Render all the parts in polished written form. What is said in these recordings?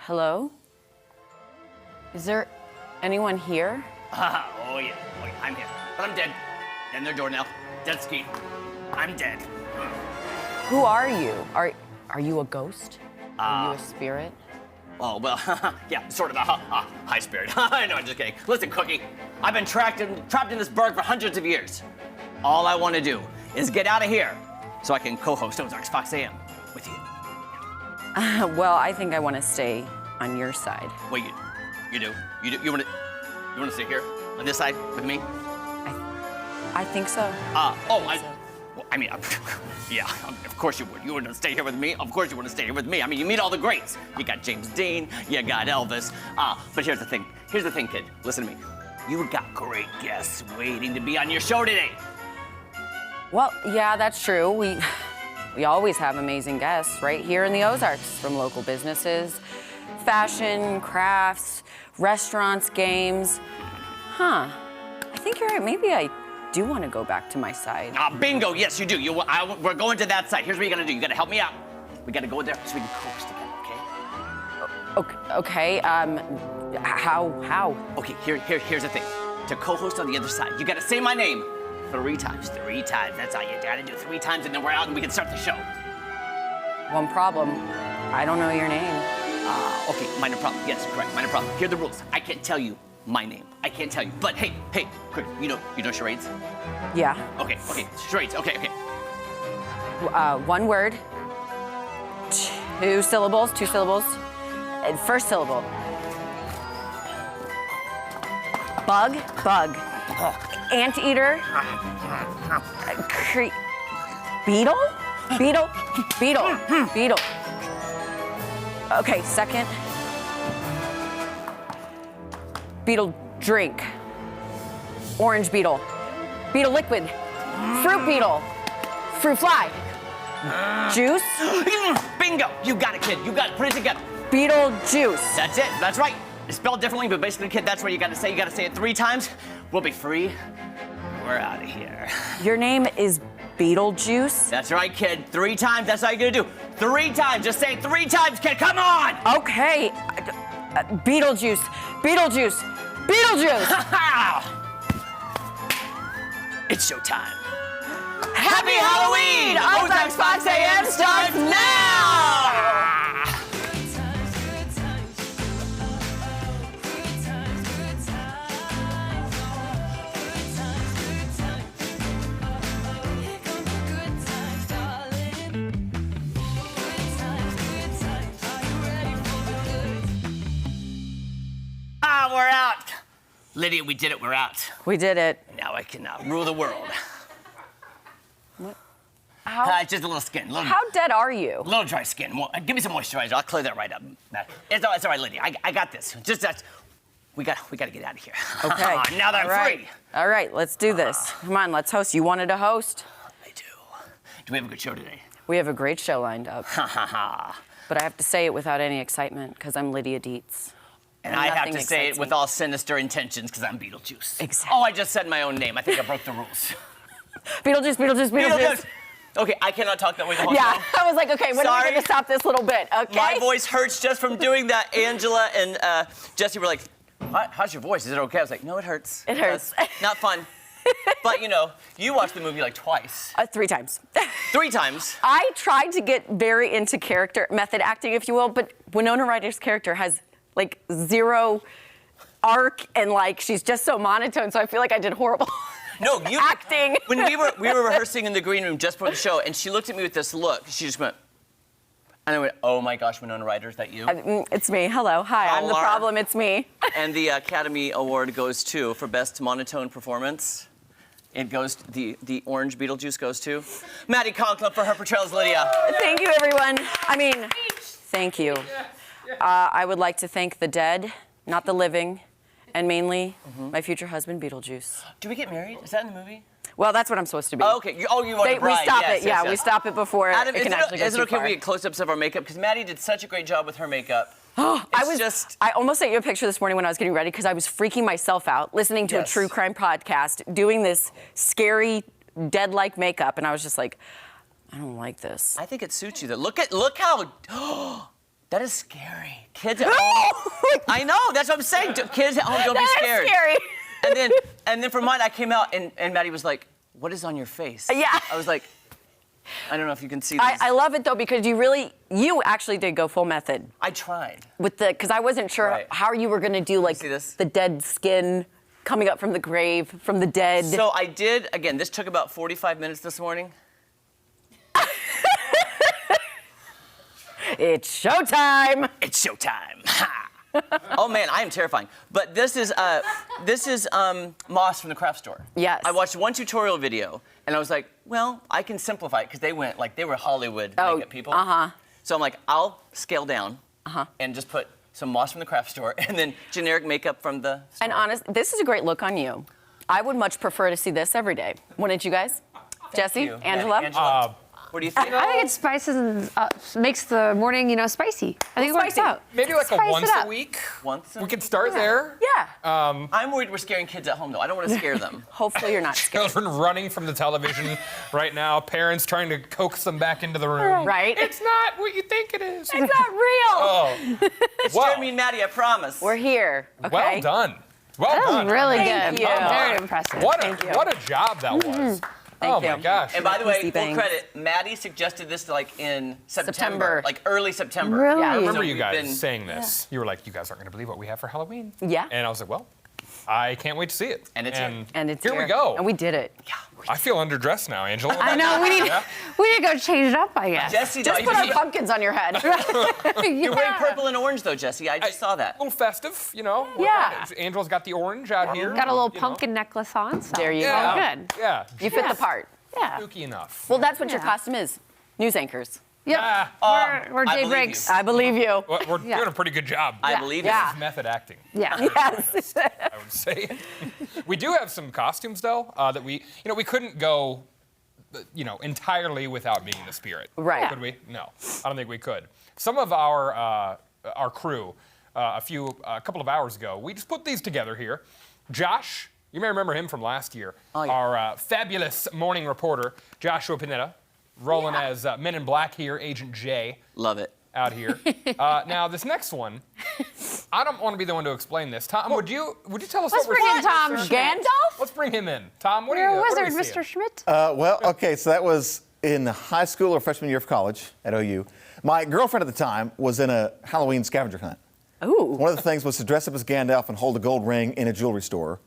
Hello? Is there anyone here? Oh yeah, I'm here, but I'm dead. And their door now. Dead ski. I'm dead. Who are you? Are you a ghost? Are you a spirit? Oh, well, yeah, sort of a high spirit. No, I'm just kidding. Listen, Cookie, I've been trapped in this burg for hundreds of years. All I want to do is get out of here so I can co-host Ozarks FOX AM with you. Well, I think I want to stay on your side. Wait, you do? You want to stay here on this side with me? I think so. Yeah, of course you would. You wouldn't stay here with me. Of course you wouldn't stay here with me. I mean, you meet all the greats. You got James Dean, you got Elvis. But here's the thing. Here's the thing, kid. Listen to me. You got great guests waiting to be on your show today. Well, yeah, that's true. We always have amazing guests right here in the Ozarks, from local businesses, fashion, crafts, restaurants, games. I think you're right. Maybe I do want to go back to my side. Bingo, yes, you do. We're going to that side. Here's what you gotta do. You gotta help me out. We gotta go there so we can coast together, okay? Okay, how? Okay, here's the thing. To co-host on the other side, you gotta say my name 3 times. 3 times, that's all you gotta do. 3 times and then we're out and we can start the show. One problem, I don't know your name. Okay, minor problem. Yes, correct, minor problem. Here are the rules. I can't tell you my name. I can't tell you. But hey, quick, you know charades? Yeah. Okay, charades, okay. 1 word, 2 syllables, first syllable. Bug. Anteater. Beetle. Okay, second. Beetle drink. Orange beetle. Beetle liquid. Fruit beetle. Fruit fly. Juice. Bingo! You got it, kid. You got it. Put it together. Beetle juice. That's it. That's right. It's spelled differently, but basically, kid, that's what you gotta say. You gotta say it 3 times. We'll be free. We're out of here. Your name is Beetlejuice? That's right, kid. 3 times. That's all you gotta do. 3 times. Just say it 3 times, kid. Come on! Okay. Beetlejuice. It's showtime. Happy Halloween! Ozarks FOX AM starts now! We're out. Lydia, we did it. We're out. We did it. Now I can rule the world. What? Just a little skin. How dead are you? A little dry skin. Give me some moisturizer. I'll clear that right up. It's all right, Lydia. I got this. Just that. We got to get out of here. Okay. Now that I'm free. All right, let's do this. Come on, let's host. You wanted to host? I do. Do we have a good show today? We have a great show lined up. But I have to say it without any excitement because I'm Lydia Dietz. And I have to say it with all sinister intentions because I'm Beetlejuice. Exactly. Oh, I just said my own name. I think I broke the rules. Beetlejuice. Okay, I cannot talk that way the whole Yeah, time. I was like, okay, when are we going to stop this little bit? Okay. My voice hurts just from doing that. Angela and Jesse were like, how's your voice? Is it okay? I was like, no, it hurts. It hurts. Not fun. But, you watched the movie like twice. 3 times. 3 times? I tried to get very into character, method acting, if you will, but Winona Ryder's character has, like, 0 arc, and, like, she's just so monotone, so I feel like I did horrible. No, you acting. When we were rehearsing in the green room just before the show, and she looked at me with this look. She just went, and I went, "Oh my gosh, Winona Ryder, is that you?" It's me. Hello, hi. I'm the problem. It's me. And the Academy Award goes to for best monotone performance. It goes the orange Beetlejuice goes to Maddie Conklin for her portrayal as Lydia. Thank you, everyone. Thank you. I would like to thank the dead, not the living. And mainly, my future husband, Beetlejuice. Do we get married? Is that in the movie? Well, that's what I'm supposed to be. Oh, okay. You want the bride. We stop yes, it. Yes. We stop it before Adam, it can actually go is it too okay far. if we get close-ups of our makeup? Because Maddie did such a great job with her makeup. I almost sent you a picture this morning when I was getting ready because I was freaking myself out listening to a true crime podcast, doing this scary, dead-like makeup, and I was just like, I don't like this. I think it suits you. Look how That is scary. Kids at home. I know. That's what I'm saying. Kids at home, don't be scared. That is scary. And then for mine, I came out and Maddie was like, "What is on your face?" Yeah. I was like, I don't know if you can see this. I love it though because you actually did go full method. I tried. Because I wasn't sure Right. how you were going to do like see this? the dead skin coming up from the grave, from the dead. So I did, again, this took about 45 minutes this morning. It's showtime. It's showtime. Ha! Oh man, I am terrifying. But this is Moss from the craft store. Yes. I watched one tutorial video and I was like, well, I can simplify it because they were Hollywood makeup people. So I'm like, I'll scale down and just put some Moss from the craft store and then generic makeup from the store. And honest, this is a great look on you. I would much prefer to see this every day. Wouldn't you guys? Jesse, you. Angela? Angela, what do you think? I think it spices and makes the morning, spicy. I think it works Spicy. out. Maybe like Spice a it once up. a week. Once? We could start there. Yeah. I'm worried we're scaring kids at home though. I don't want to scare them. Hopefully you're not scared. Children running from the television right now. Parents trying to coax them back into the room. Right? It's not what you think it is. It's not real. Oh, It's wow. Jeremy and Maddie, I promise. We're here. Okay. Well done. Well That done. was really Thank good. you. Very impressive. What Thank you. a job that was. Oh Thank my you. gosh. And by the way, Easy full bangs. credit, Maddie suggested this like in September, September. like early September. Really? Yeah, I remember So you we've guys been- saying this. You were like, you guys aren't going to believe what we have for Halloween. Yeah. And I was like, well, I can't wait to see it. And it's here. And it's here we go. And we did it. I feel underdressed now, Angela. I know. We need Yeah. to go change it up, I guess. Jesse, Just though, put our you're pumpkins on your head. wearing purple and orange though, Jesse. I just saw that. A little festive, Yeah. Angela's got the orange out here. Got a little you know. pumpkin necklace on. So. There you Yeah. go. Good. Yeah. You fit the part. Yeah. Spooky enough. Well, that's what your Yeah. costume is. News anchors. Yep. We're I Jay believe Briggs. you. I believe you. Well, we're doing a pretty good job. I Yeah. believe Yeah. it. It's method acting, Yeah. Yes. I would say. We do have some costumes though that we couldn't go, entirely without being the spirit. Right. Could we? No, I don't think we could. Some of our crew, a couple of hours ago, we just put these together here. Josh, you may remember him from last year. Oh, yeah. Our fabulous morning reporter, Joshua Pinetta, rolling as Men in Black here, Agent J. Love it. Out here. Now this next one, I don't want to be the one to explain this. Tom, would you tell us Let's what bring we're in Tom Gandalf? Let's bring him in. Tom, what You're are you? a what are wizard, we Mr. seeing? Schmidt. Well, okay, so that was in high school or freshman year of college at OU. My girlfriend at the time was in a Halloween scavenger hunt. Ooh. One of the things was to dress up as Gandalf and hold a gold ring in a jewelry store.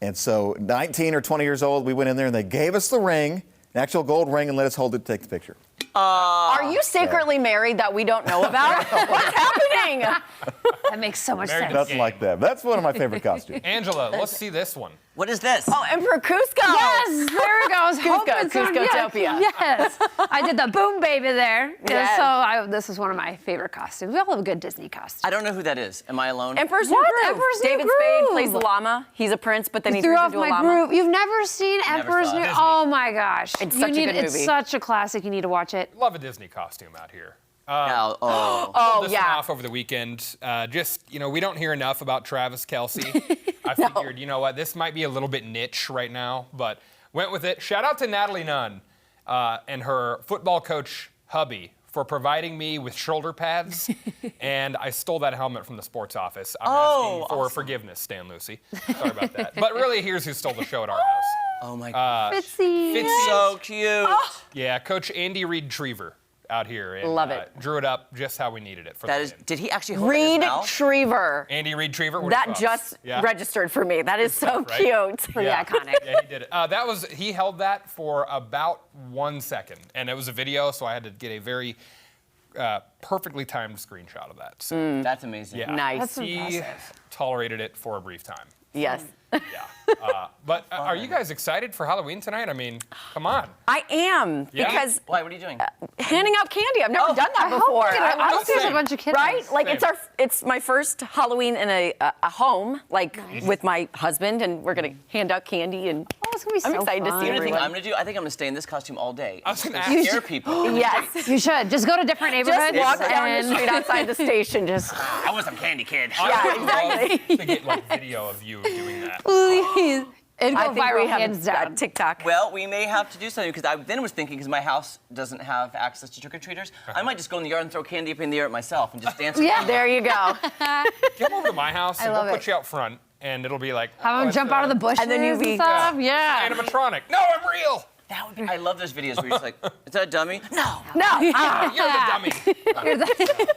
And so 19 or 20 years old, we went in there and they gave us the ring, an actual gold ring, and let us hold it to take the picture. Are you secretly married that we don't know about? What's happening? That makes so much Married sense. to Nothing like that. That's one of my favorite costumes. Angela, let's see this one. What is this? Oh, Emperor Cusco. Yes, there it goes. Cusco-topia. Yes, I did the boom baby there. Yes. So this is one of my favorite costumes. We all have a good Disney costume. I don't know who that is. Am I alone? Emperor's New What? Groove. Emperor's New David Spade Groove. plays the llama. He's a prince, but then he Threw turns off into a my llama. groove. You've never seen Never Emperor's saw it. New? Disney. Oh my gosh! It's such a good It's movie. such a classic. You need to watch it. Love a Disney costume out here. No, oh. Oh, This yeah. one off over the weekend. We don't hear enough about Travis Kelce. I figured, you know what, this might be a little bit niche right now, but went with it. Shout out to Natalie Nunn and her football coach hubby for providing me with shoulder pads, and I stole that helmet from the sports office. I'm asking for forgiveness, Stan Lucy. Sorry about that. But really, here's who stole the show at our house. Oh my God. Fitzy. Fitzy. So cute. Yeah, Coach Andy Reed-Triever out here. And, Love it. Drew it up just how we needed it for That the is. win. Did he actually hold it in his Reed mouth? Triever. Andy Reed-Triever. what are your That thoughts? just Yeah. registered for me. That is so Right? cute. Pretty iconic. Yeah, he did it. He held that for about 1 second, and it was a video, so I had to get a very perfectly timed screenshot of that. So, That's amazing. yeah. Nice. That's He impressive. tolerated it for a brief time. Yes. Yeah. But are you guys excited for Halloween tonight? I mean, come on. I am, Yeah? because Why? What are you doing? handing out candy. I've never done that I hope before. I hope there's a Same. bunch of kids. Right? Like Same. it's my first Halloween in a home, like with my husband, and we're gonna hand out candy, and Oh, it's gonna be I'm so excited to fun. see You know what I think everyone. I'm gonna do? I think I'm gonna stay in this costume all day. I was gonna and ask scare you. people. Yes. You should just go to different neighborhoods. Just walk down and the street outside the station. Just I want some candy, kid. yeah, exactly. To get like video of you doing that. Please. It'd I go think we viral have hands down. TikTok. Well, we may have to do something because I then was thinking because my house doesn't have access to trick-or-treaters, I might just go in the yard and throw candy up in the air at myself and just dance. Yeah. There you go. Come over to my house and love we'll it. put you out front, and it'll be like, Have them it's jump out of the bushes And then you be- stuff. Yeah. animatronic. No, I'm real. That would be. I love those videos where you're just like, is that a dummy? No. No. You're the dummy. You're the-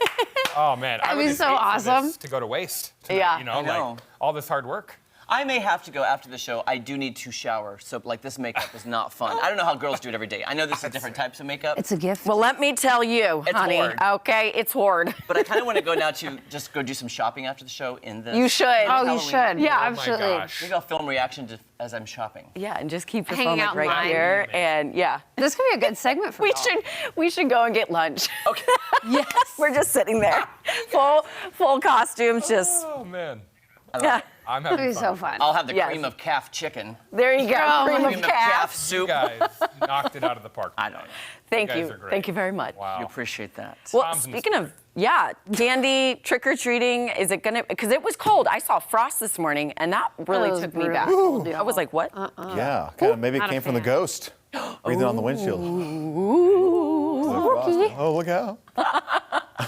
Oh man, I That'd would be just so hate for awesome. this to go to waste. Tonight, Yeah. you know, I know. like all this hard work. I may have to go after the show. I do need to shower, so like this makeup is not fun. I don't know how girls do it every day. I know this is different types of makeup, It's a gift. Well, let me tell you, It's honey. hard. Okay, it's hard. but I kind of want to go now to just go do some shopping after the show in the. You should. Oh, you Halloween. should. Yeah, Oh my absolutely. gosh. Maybe I'll film reaction as I'm shopping. Yeah, and just keep your Hanging phone out in right line. here, and yeah. This could be a good segment for y'all. We should go and get lunch. Okay. Yes. We're just sitting there, full costumes, just Oh man, yeah. I'm That'd having be fun. so fun. I'll have the Yes. cream of calf chicken. There you go. Oh, Cream my of Cream of calf calf. You soup. guys knocked it out of the park. I don't know. Thank You you. guys are great. Thank you very much. You Wow. appreciate that. Well, Tom's in the speaking of, yeah, candy, trick or treating, is it gonna? Because it was cold. I saw frost this morning, and that really was took me brutal. back. Ooh. I was like, what? Yeah, kind of maybe it Not a came from the fan. ghost. Breathing on the windshield. Oh, look out.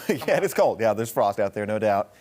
Yeah, it is cold. Yeah, there's frost out there, no doubt.